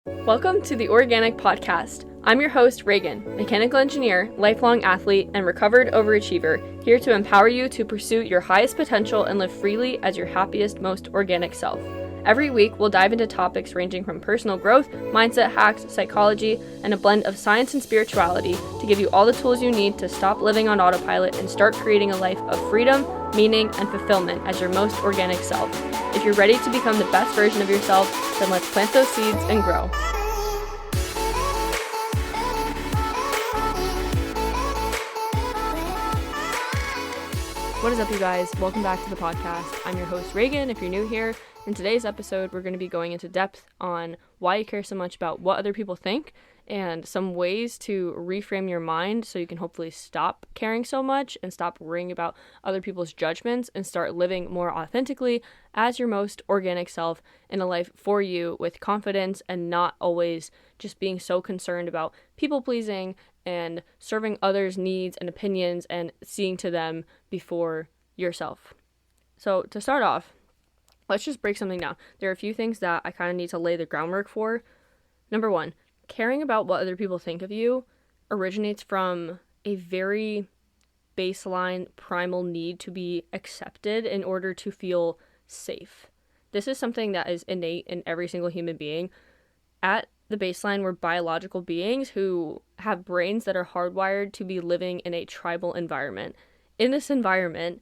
Welcome to the Oreaganic podcast. I'm your host, Reagan, mechanical engineer, lifelong athlete, and recovered overachiever, here to empower you to pursue your highest potential and live freely as your happiest, most organic self. Every week, we'll dive into topics ranging from personal growth, mindset hacks, psychology, and a blend of science and spirituality to give you all the tools you need to stop living on autopilot and start creating a life of freedom, meaning, and fulfillment as your most organic self. If you're ready to become the best version of yourself, then let's plant those seeds and grow. What is up, you guys? Welcome back to the podcast. I'm your host, Reagan, if you're new here. In today's episode, we're going to be going into depth on why you care so much about what other people think and some ways to reframe your mind so you can hopefully stop caring so much and stop worrying about other people's judgments and start living more authentically as your most organic self in a life for you with confidence and not always just being so concerned about people pleasing and serving others' needs and opinions and seeing to them before yourself. So to start off, let's just break something down. There are a few things that I kind of need to lay the groundwork for. Number one, caring about what other people think of you originates from a very baseline, primal need to be accepted in order to feel safe. This is something that is innate in every single human being. At the baseline, we're biological beings who have brains that are hardwired to be living in a tribal environment. In this environment,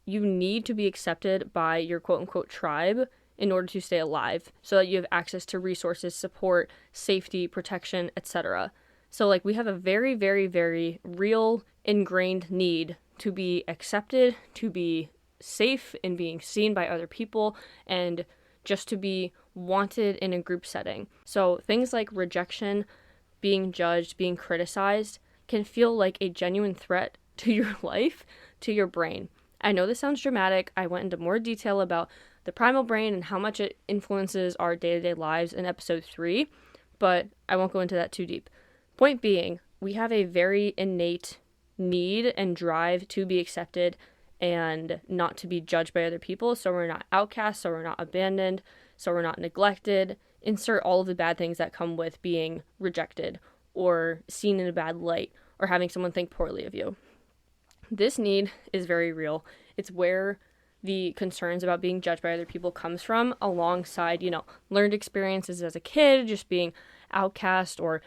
you need to be accepted by your quote-unquote tribe in order to stay alive so that you have access to resources, support, safety, protection, etc. So we have a very, very, very real ingrained need to be accepted, to be safe in being seen by other people, and just to be wanted in a group setting. So things like rejection, being judged, being criticized can feel like a genuine threat to your life, to your brain. I know this sounds dramatic. I went into more detail about the primal brain and how much it influences our day-to-day lives in episode 3, but I won't go into that too deep. Point being, we have a very innate need and drive to be accepted and not to be judged by other people, so we're not outcast, so we're not abandoned, so we're not neglected. Insert all of the bad things that come with being rejected or seen in a bad light or having someone think poorly of you. This need is very real. It's where the concerns about being judged by other people comes from, alongside, learned experiences as a kid, just being outcast or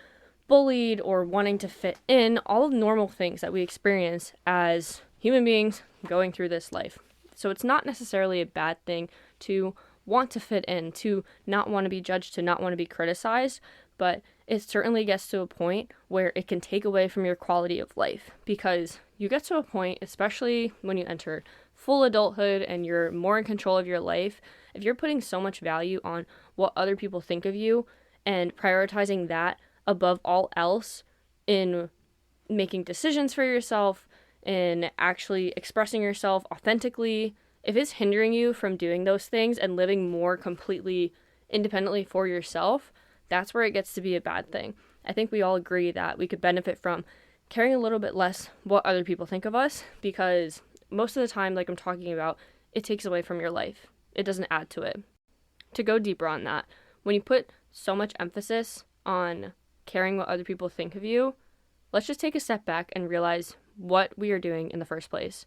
bullied or wanting to fit in, all normal things that we experience as human beings going through this life. So it's not necessarily a bad thing to want to fit in, to not want to be judged, to not want to be criticized, but it certainly gets to a point where it can take away from your quality of life, because you get to a point, especially when you enter full adulthood and you're more in control of your life, if you're putting so much value on what other people think of you and prioritizing that above all else in making decisions for yourself, in actually expressing yourself authentically, if it's hindering you from doing those things and living more completely independently for yourself, that's where it gets to be a bad thing. I think we all agree that we could benefit from caring a little bit less what other people think of us, because most of the time, like I'm talking about, it takes away from your life. It doesn't add to it. To go deeper on that, when you put so much emphasis on caring what other people think of you, let's just take a step back and realize what we are doing in the first place.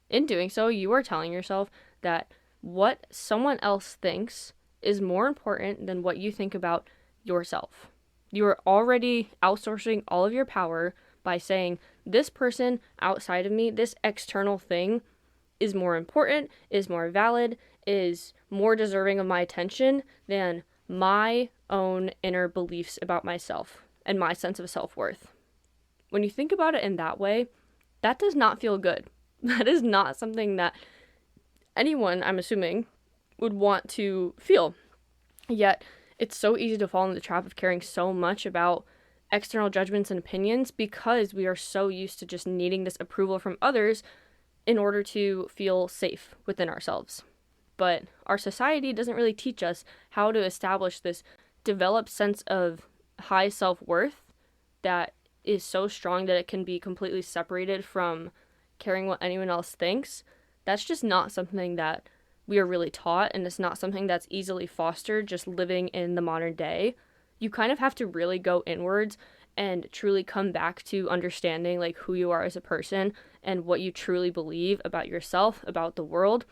In doing so, you are telling yourself that what someone else thinks is more important than what you think about yourself. You are already outsourcing all of your power by saying, this person outside of me, this external thing, is more important, is more valid, is more deserving of my attention than my own inner beliefs about myself and my sense of self-worth. When you think about it in that way, that does not feel good. That is not something that anyone, I'm assuming, would want to feel. Yet, it's so easy to fall into the trap of caring so much about external judgments and opinions because we are so used to just needing this approval from others in order to feel safe within ourselves. But our society doesn't really teach us how to establish this developed sense of high self-worth that is so strong that it can be completely separated from caring what anyone else thinks. That's just not something that we are really taught, and it's not something that's easily fostered just living in the modern day. You kind of have to really go inwards and truly come back to understanding like who you are as a person and what you truly believe about yourself, about the world,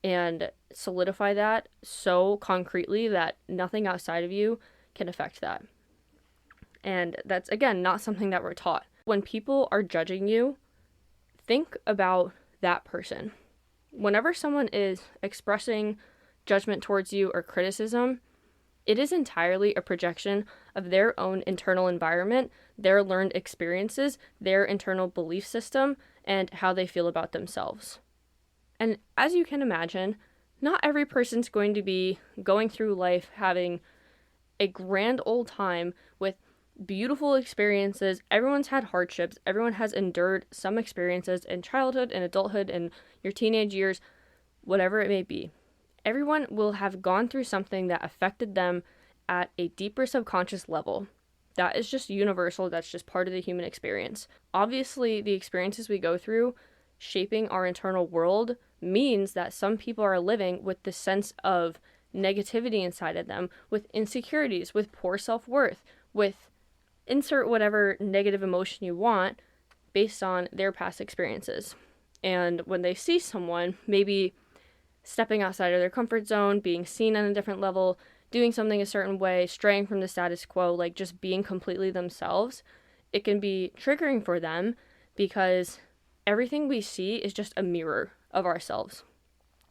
and solidify that so concretely that nothing outside of you can affect that. And that's, again, not something that we're taught. When people are judging you, think about that person. Whenever someone is expressing judgment towards you or criticism, it is entirely a projection of their own internal environment, their learned experiences, their internal belief system, and how they feel about themselves. And as you can imagine, not every person's going to be going through life having a grand old time with beautiful experiences. Everyone's had hardships. Everyone has endured some experiences in childhood and adulthood and your teenage years, whatever it may be. Everyone will have gone through something that affected them at a deeper subconscious level. That is just universal. That's just part of the human experience. Obviously, the experiences we go through shaping our internal world means that some people are living with the sense of negativity inside of them, with insecurities, with poor self-worth, with insert whatever negative emotion you want based on their past experiences. And when they see someone maybe stepping outside of their comfort zone, being seen on a different level, doing something a certain way, straying from the status quo, like just being completely themselves, it can be triggering for them because everything we see is just a mirror of ourselves,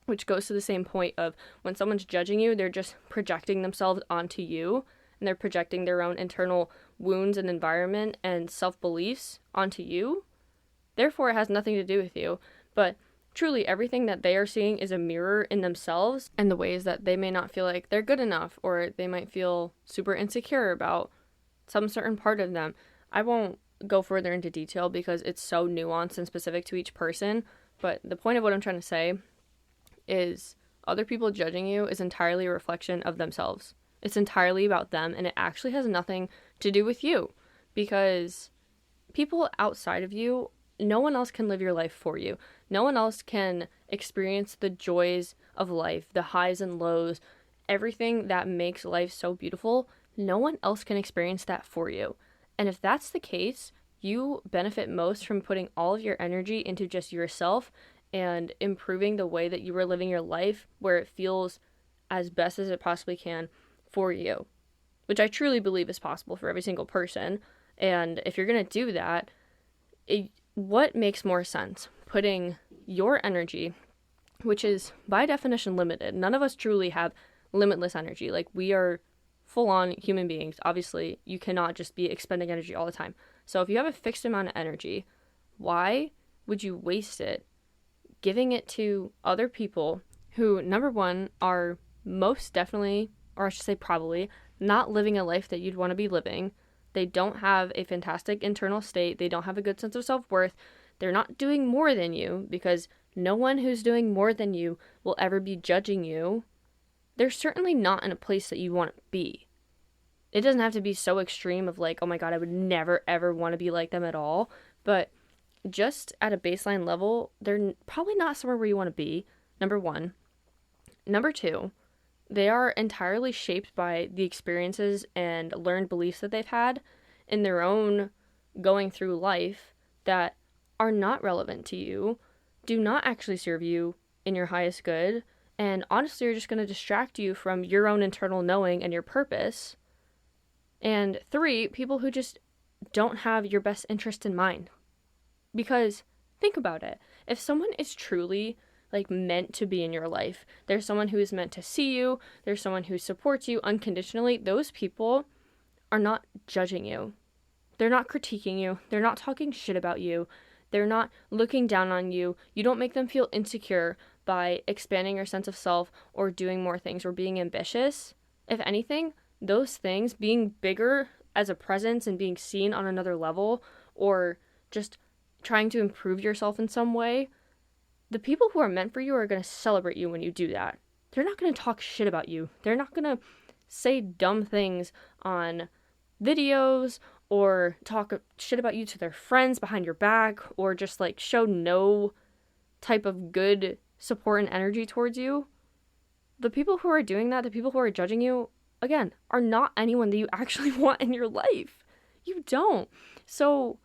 which goes to the same point of when someone's judging you, they're just projecting themselves onto you, and they're projecting their own internal wounds and environment and self-beliefs onto you. Therefore, it has nothing to do with you. But truly, everything that they are seeing is a mirror in themselves and the ways that they may not feel like they're good enough, or they might feel super insecure about some certain part of them. I won't go further into detail because it's so nuanced and specific to each person. But the point of what I'm trying to say is other people judging you is entirely a reflection of themselves. It's entirely about them, and it actually has nothing to do with you, because people outside of you, no one else can live your life for you. No one else can experience the joys of life, the highs and lows, everything that makes life so beautiful. No one else can experience that for you. And if that's the case, you benefit most from putting all of your energy into just yourself and improving the way that you are living your life where it feels as best as it possibly can for you, which I truly believe is possible for every single person. And if you're going to do that, what makes more sense? Putting your energy, which is by definition limited. None of us truly have limitless energy. Like, we are full-on human beings. Obviously, you cannot just be expending energy all the time. So if you have a fixed amount of energy, why would you waste it giving it to other people who, number one, are most definitely, or I should say probably, not living a life that you'd want to be living? They don't have a fantastic internal state. They don't have a good sense of self-worth. They're not doing more than you, because no one who's doing more than you will ever be judging you. They're certainly not in a place that you want to be. It doesn't have to be so extreme of like, oh my God, I would never ever want to be like them at all. But just at a baseline level, they're probably not somewhere where you want to be, number one. Number two, they are entirely shaped by the experiences and learned beliefs that they've had in their own going through life that are not relevant to you, do not actually serve you in your highest good, and honestly are just going to distract you from your own internal knowing and your purpose. And three, people who just don't have your best interest in mind. Because think about it. If someone is truly like meant to be in your life, there's someone who is meant to see you, there's someone who supports you unconditionally, those people are not judging you. They're not critiquing you. They're not talking shit about you. They're not looking down on you. You don't make them feel insecure by expanding your sense of self or doing more things or being ambitious. If anything, those things, being bigger as a presence and being seen on another level, or just trying to improve yourself in some way, the people who are meant for you are going to celebrate you when you do that. They're not going to talk shit about you. They're not going to say dumb things on videos or talk shit about you to their friends behind your back, or just like show no type of good support and energy towards you. The people who are doing that, the people who are judging you, again, are not anyone that you actually want in your life. You don't. So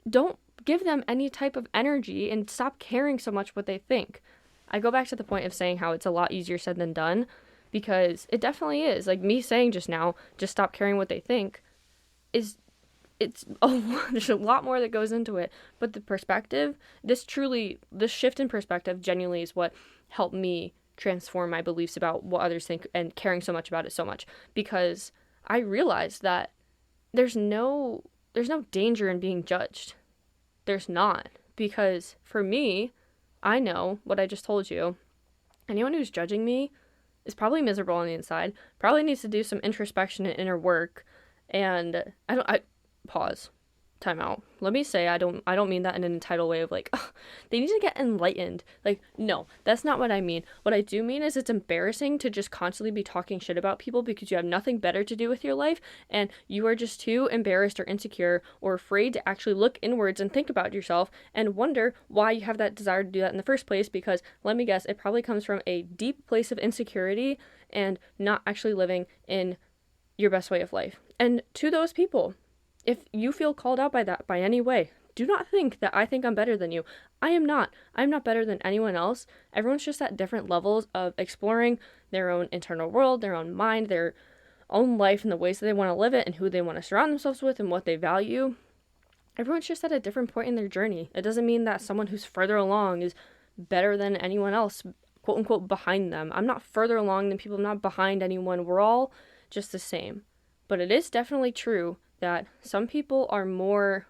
don't give them any type of energy and stop caring so much what they think. I go back to the point of saying how it's a lot easier said than done, because it definitely is. Like me saying just now, just stop caring what they think, is there's a lot more that goes into it. But the perspective, this shift in perspective genuinely is what helped me transform my beliefs about what others think and caring so much about it so much, because I realized that there's no danger in being judged. There's not, because for me, I know what I just told you. Anyone who's judging me is probably miserable on the inside, probably needs to do some introspection and inner work. And I pause, time out. Let me say, I don't mean that in an entitled way of like, oh, they need to get enlightened. Like, no, that's not what I mean. What I do mean is it's embarrassing to just constantly be talking shit about people because you have nothing better to do with your life, and you are just too embarrassed or insecure or afraid to actually look inwards and think about yourself and wonder why you have that desire to do that in the first place. Because let me guess, it probably comes from a deep place of insecurity and not actually living in your best way of life. And to those people, if you feel called out by that by any way, do not think that I think I'm better than you. I am not. I'm not better than anyone else. Everyone's just at different levels of exploring their own internal world, their own mind, their own life, and the ways that they want to live it and who they want to surround themselves with and what they value. Everyone's just at a different point in their journey. It doesn't mean that someone who's further along is better than anyone else, quote unquote, behind them. I'm not further along than people. I'm not behind anyone. We're all just the same. But it is definitely true that some people are more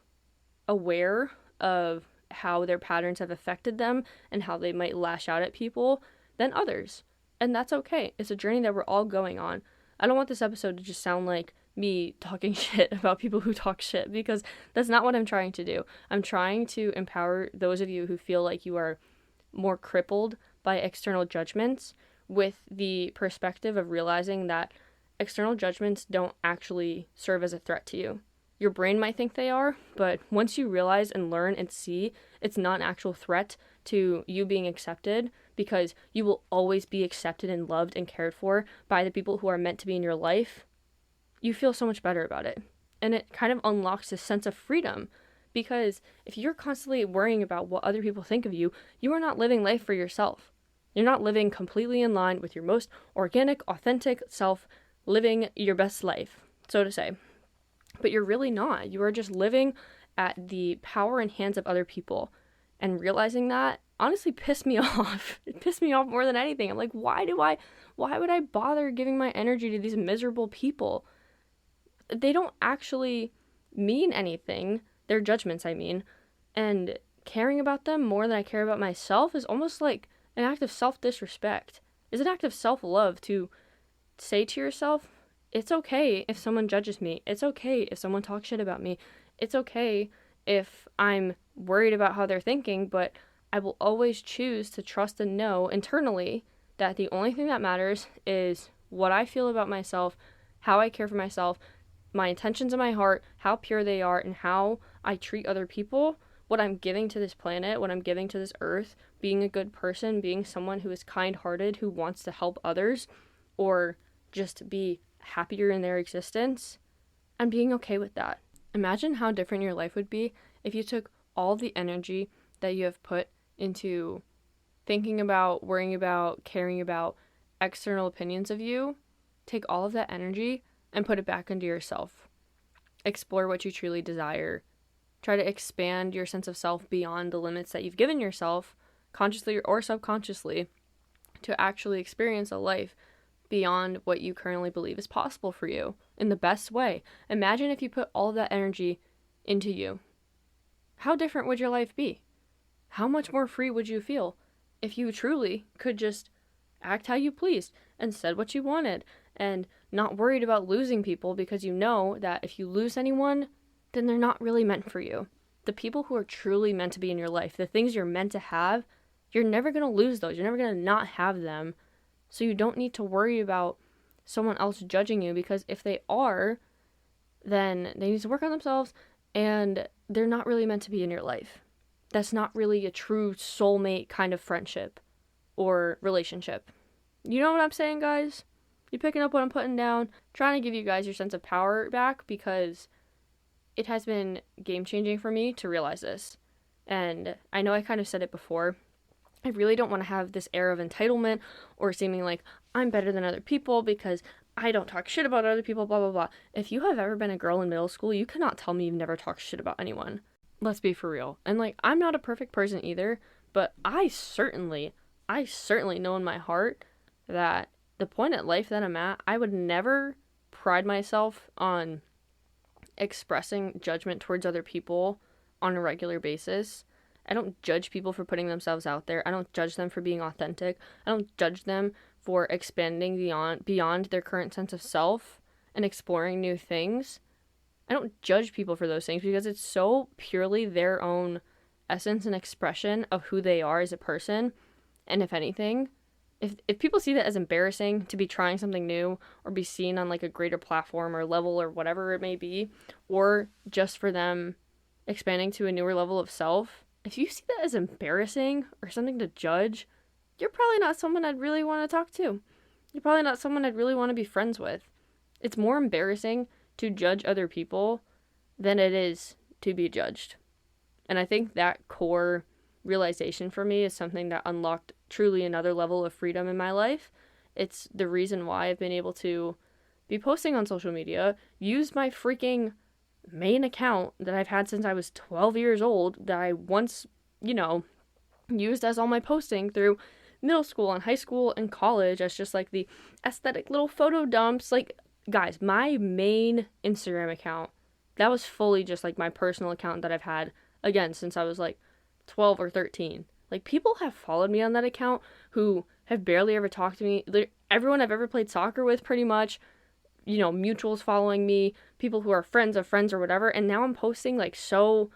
aware of how their patterns have affected them and how they might lash out at people than others. And that's okay. It's a journey that we're all going on. I don't want this episode to just sound like me talking shit about people who talk shit, because that's not what I'm trying to do. I'm trying to empower those of you who feel like you are more crippled by external judgments with the perspective of realizing that external judgments don't actually serve as a threat to you. Your brain might think they are, but once you realize and learn and see it's not an actual threat to you being accepted, because you will always be accepted and loved and cared for by the people who are meant to be in your life, you feel so much better about it. And it kind of unlocks this sense of freedom, because if you're constantly worrying about what other people think of you, you are not living life for yourself. You're not living completely in line with your most organic, authentic self, living your best life, so to say. But you're really not. You are just living at the power and hands of other people. And realizing that honestly pissed me off. It pissed me off more than anything. I'm like, why would I bother giving my energy to these miserable people? They don't actually mean anything. Their judgments, I mean. And caring about them more than I care about myself is almost like an act of self-disrespect. It's an act of self-love to say to yourself, it's okay if someone judges me. It's okay if someone talks shit about me. It's okay if I'm worried about how they're thinking, but I will always choose to trust and know internally that the only thing that matters is what I feel about myself, how I care for myself, my intentions in my heart, how pure they are, and how I treat other people, what I'm giving to this planet, what I'm giving to this earth, being a good person, being someone who is kind-hearted, who wants to help others, or just be happier in their existence, and being okay with that. Imagine how different your life would be if you took all the energy that you have put into thinking about, worrying about, caring about external opinions of you, take all of that energy and put it back into yourself. Explore what you truly desire. Try to expand your sense of self beyond the limits that you've given yourself, consciously or subconsciously, to actually experience a life beyond what you currently believe is possible for you in the best way. Imagine if you put all of that energy into you. How different would your life be? How much more free would you feel if you truly could just act how you pleased and said what you wanted and not worried about losing people, because you know that if you lose anyone, then they're not really meant for you. The people who are truly meant to be in your life, the things you're meant to have, you're never going to lose those. You're never going to not have them. So you don't need to worry about someone else judging you, because if they are, then they need to work on themselves and they're not really meant to be in your life. That's not really a true soulmate kind of friendship or relationship. You know what I'm saying, guys? You picking up what I'm putting down? Trying to give you guys your sense of power back, because it has been game-changing for me to realize this. And I know I kind of said it before. I really don't want to have this air of entitlement or seeming like I'm better than other people because I don't talk shit about other people, blah, blah, blah. If you have ever been a girl in middle school, you cannot tell me you've never talked shit about anyone. Let's be for real. And like, I'm not a perfect person either, but I certainly know in my heart that the point at life that I'm at, I would never pride myself on expressing judgment towards other people on a regular basis. I don't judge people for putting themselves out there. I don't judge them for being authentic. I don't judge them for expanding beyond their current sense of self and exploring new things. I don't judge people for those things because it's so purely their own essence and expression of who they are as a person. And if anything, if people see that as embarrassing to be trying something new or be seen on like a greater platform or level or whatever it may be, or just for them expanding to a newer level of self, if you see that as embarrassing or something to judge, you're probably not someone I'd really want to talk to. You're probably not someone I'd really want to be friends with. It's more embarrassing to judge other people than it is to be judged. And I think that core realization for me is something that unlocked truly another level of freedom in my life. It's the reason why I've been able to be posting on social media, use my freaking main account that I've had since I was 12 years old, that I once, used as all my posting through middle school and high school and college as just like the aesthetic little photo dumps. Like, guys, my main Instagram account, that was fully just like my personal account that I've had, again, since I was like 12 or 13. Like, people have followed me on that account who have barely ever talked to me. Everyone I've ever played soccer with, pretty much, mutuals following me, people who are friends of friends or whatever, and now I'm posting like so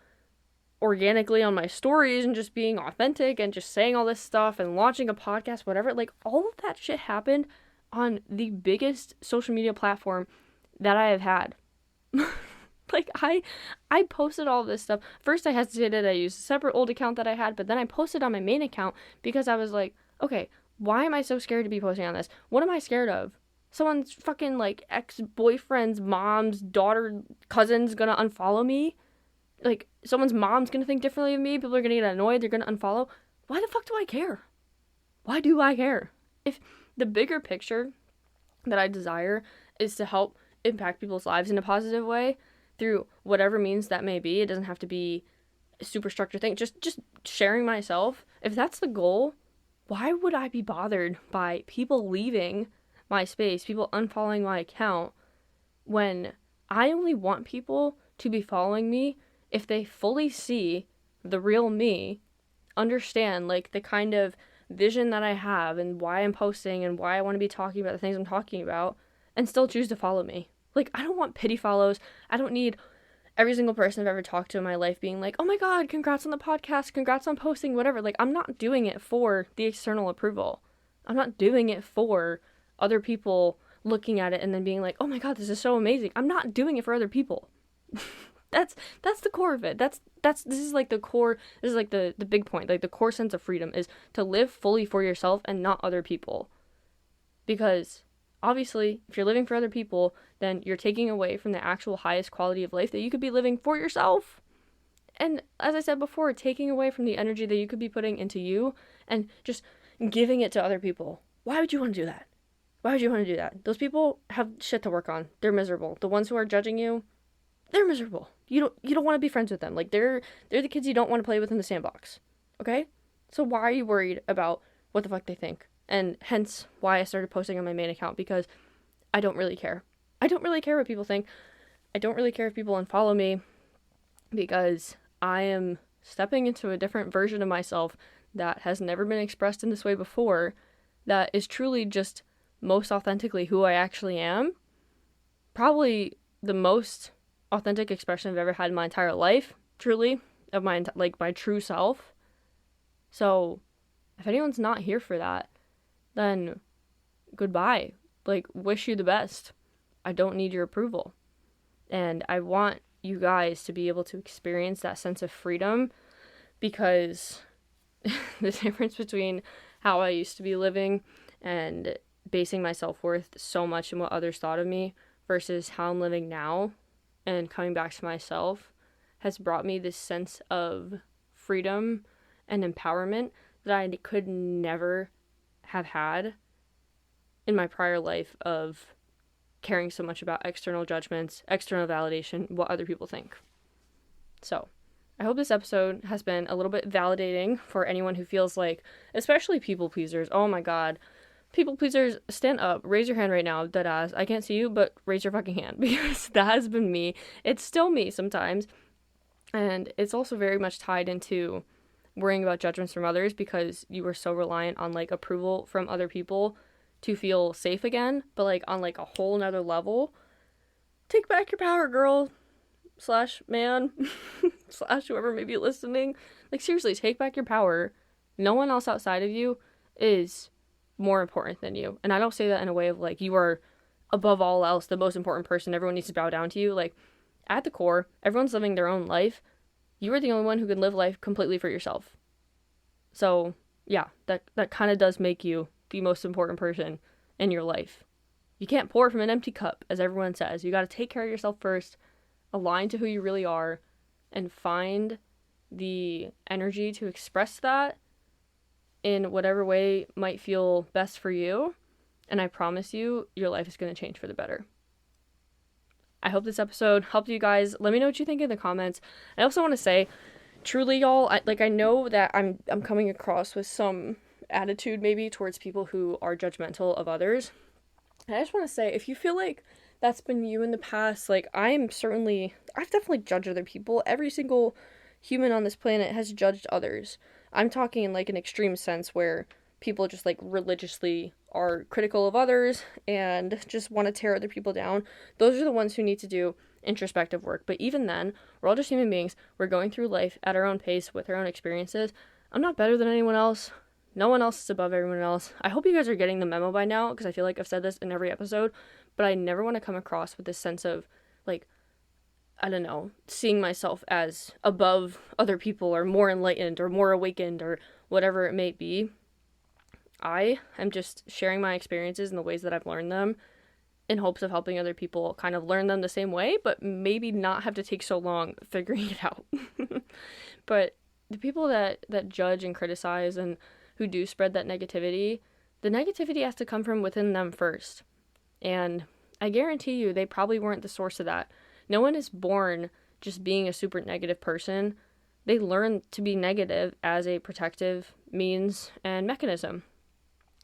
organically on my stories and just being authentic and just saying all this stuff and launching a podcast, whatever. Like, all of that shit happened on the biggest social media platform that I have had. Like, I posted all this stuff. First I hesitated, I used a separate old account that I had, but then I posted on my main account because I was like, okay, why am I so scared to be posting on this? What am I scared of? Someone's fucking like ex-boyfriend's mom's daughter cousin's gonna unfollow me? Like, someone's mom's gonna think differently of me, people are gonna get annoyed, they're gonna unfollow. Why the fuck do I care? Why do I care? If the bigger picture that I desire is to help impact people's lives in a positive way through whatever means that may be, it doesn't have to be a super structured thing, just sharing myself. If that's the goal, why would I be bothered by people leaving my space, people unfollowing my account, when I only want people to be following me if they fully see the real me, understand like the kind of vision that I have and why I'm posting and why I want to be talking about the things I'm talking about, and still choose to follow me. Like, I don't want pity follows. I don't need every single person I've ever talked to in my life being like, oh my god, congrats on the podcast, congrats on posting, whatever. Like, I'm not doing it for the external approval. I'm not doing it for other people looking at it and then being like, oh my god, this is so amazing. I'm not doing it for other people. That's the core of it. This is like the core, this is like the big point. Like, the core sense of freedom is to live fully for yourself and not other people. Because obviously, if you're living for other people, then you're taking away from the actual highest quality of life that you could be living for yourself. And as I said before, taking away from the energy that you could be putting into you and just giving it to other people. Why would you want to do that? Why would you want to do that? Those people have shit to work on. They're miserable. The ones who are judging you, they're miserable. You don't want to be friends with them. Like, they're the kids you don't want to play with in the sandbox. Okay? So why are you worried about what the fuck they think? And hence why I started posting on my main account, because I don't really care. I don't really care what people think. I don't really care if people unfollow me, because I am stepping into a different version of myself that has never been expressed in this way before, that is truly just most authentically who I actually am. Probably the most authentic expression I've ever had in my entire life, truly, of my true self. So if anyone's not here for that, then goodbye. Like, wish you the best. I don't need your approval. And I want you guys to be able to experience that sense of freedom, because the difference between how I used to be living and basing my self-worth so much in what others thought of me versus how I'm living now and coming back to myself has brought me this sense of freedom and empowerment that I could never have had in my prior life of caring so much about external judgments, external validation, what other people think. So, I hope this episode has been a little bit validating for anyone who feels like, especially people pleasers. Oh my god. People pleasers, stand up. Raise your hand right now, deadass. I can't see you, but raise your fucking hand because that has been me. It's still me sometimes. And it's also very much tied into worrying about judgments from others because you were so reliant on like approval from other people to feel safe again. But like on like a whole nother level, take back your power, girl. / man / whoever may be listening. Like seriously, take back your power. No one else outside of you is more important than you. And I don't say that in a way of like you are above all else the most important person, everyone needs to bow down to you. Like at the core, everyone's living their own life. You are the only one who can live life completely for yourself. So yeah, that kind of does make you the most important person in your life. You can't pour from an empty cup, as everyone says. You got to take care of yourself first, align to who you really are, and find the energy to express that in whatever way might feel best for you. And I promise you, your life is going to change for the better. I hope this episode helped you guys. Let me know what you think in the comments. I also want to say, truly, y'all, I know that I'm coming across with some attitude maybe towards people who are judgmental of others. And I just want to say, if you feel like that's been you in the past, like I've definitely judged other people. Every single human on this planet has judged others. I'm talking in like an extreme sense where people just like religiously are critical of others and just want to tear other people down. Those are the ones who need to do introspective work. But even then, we're all just human beings. We're going through life at our own pace with our own experiences. I'm not better than anyone else. No one else is above everyone else. I hope you guys are getting the memo by now, because I feel like I've said this in every episode, but I never want to come across with this sense of like, I don't know, seeing myself as above other people or more enlightened or more awakened or whatever it may be. I am just sharing my experiences in the ways that I've learned them in hopes of helping other people kind of learn them the same way, but maybe not have to take so long figuring it out. But the people that judge and criticize and who do spread that negativity, the negativity has to come from within them first. And I guarantee you they probably weren't the source of that. No one is born just being a super negative person. They learn to be negative as a protective means and mechanism.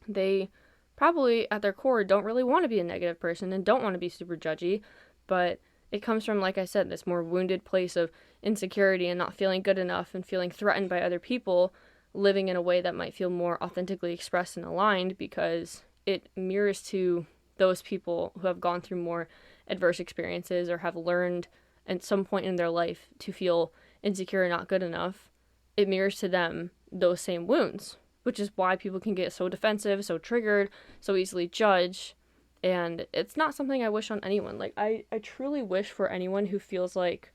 They probably, at their core, don't really want to be a negative person and don't want to be super judgy, but it comes from, like I said, this more wounded place of insecurity and not feeling good enough and feeling threatened by other people, living in a way that might feel more authentically expressed and aligned because it mirrors to those people who have gone through more adverse experiences or have learned at some point in their life to feel insecure and not good enough. It mirrors to them those same wounds, which is why people can get so defensive, so triggered, so easily judge. And it's not something I wish on anyone. Like, I truly wish for anyone who feels like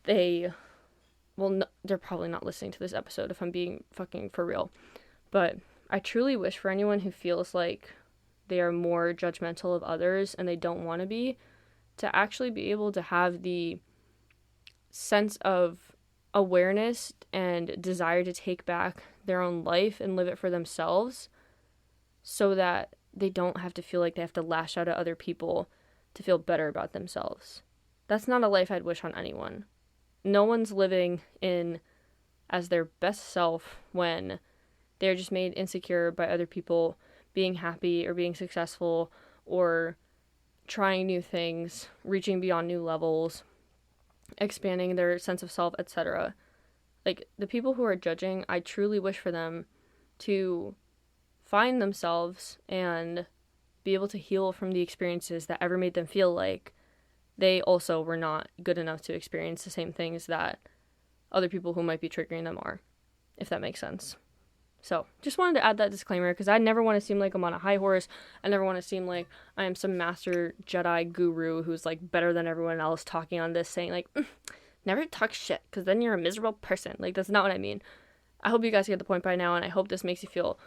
they're probably not listening to this episode if I'm being fucking for real. But I truly wish for anyone who feels like they are more judgmental of others and they don't want to be, to actually be able to have the sense of awareness and desire to take back their own life and live it for themselves so that they don't have to feel like they have to lash out at other people to feel better about themselves. That's not a life I'd wish on anyone. No one's living in as their best self when they're just made insecure by other people being happy or being successful or trying new things, reaching beyond new levels, expanding their sense of self, etc. Like, the people who are judging, I truly wish for them to find themselves and be able to heal from the experiences that ever made them feel like they also were not good enough to experience the same things that other people who might be triggering them are, if that makes sense. So, just wanted to add that disclaimer because I never want to seem like I'm on a high horse. I never want to seem like I am some master Jedi guru who's like better than everyone else talking on this, saying like, never talk shit because then you're a miserable person. Like, that's not what I mean. I hope you guys get the point by now, and I hope this makes you feel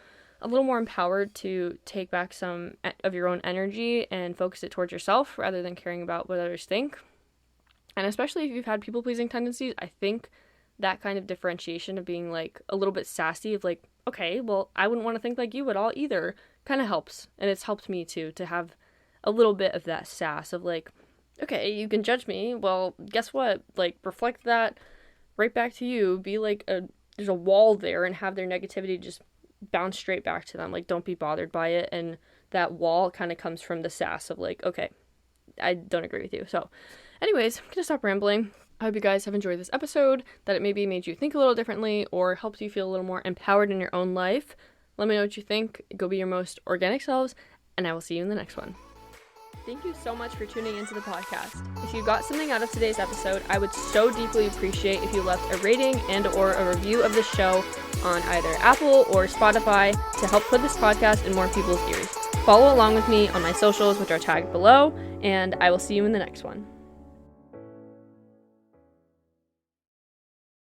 a little more empowered to take back some of your own energy and focus it towards yourself rather than caring about what others think. And especially if you've had people-pleasing tendencies, I think that kind of differentiation of being like a little bit sassy of like, okay, well, I wouldn't want to think like you at all either, kind of helps. And it's helped me too, to have a little bit of that sass of like, okay, you can judge me. Well, guess what? Like, reflect that right back to you. Be like there's a wall there and have their negativity just bounce straight back to them. Like, don't be bothered by it. And that wall kind of comes from the sass of like, okay, I don't agree with you. So anyways, I'm going to stop rambling. I hope you guys have enjoyed this episode, that it maybe made you think a little differently or helped you feel a little more empowered in your own life. Let me know what you think. Go be your most organic selves, and I will see you in the next one. Thank you so much for tuning into the podcast. If you got something out of today's episode, I would so deeply appreciate if you left a rating and or a review of the show on either Apple or Spotify to help put this podcast in more people's ears. Follow along with me on my socials, which are tagged below, and I will see you in the next one.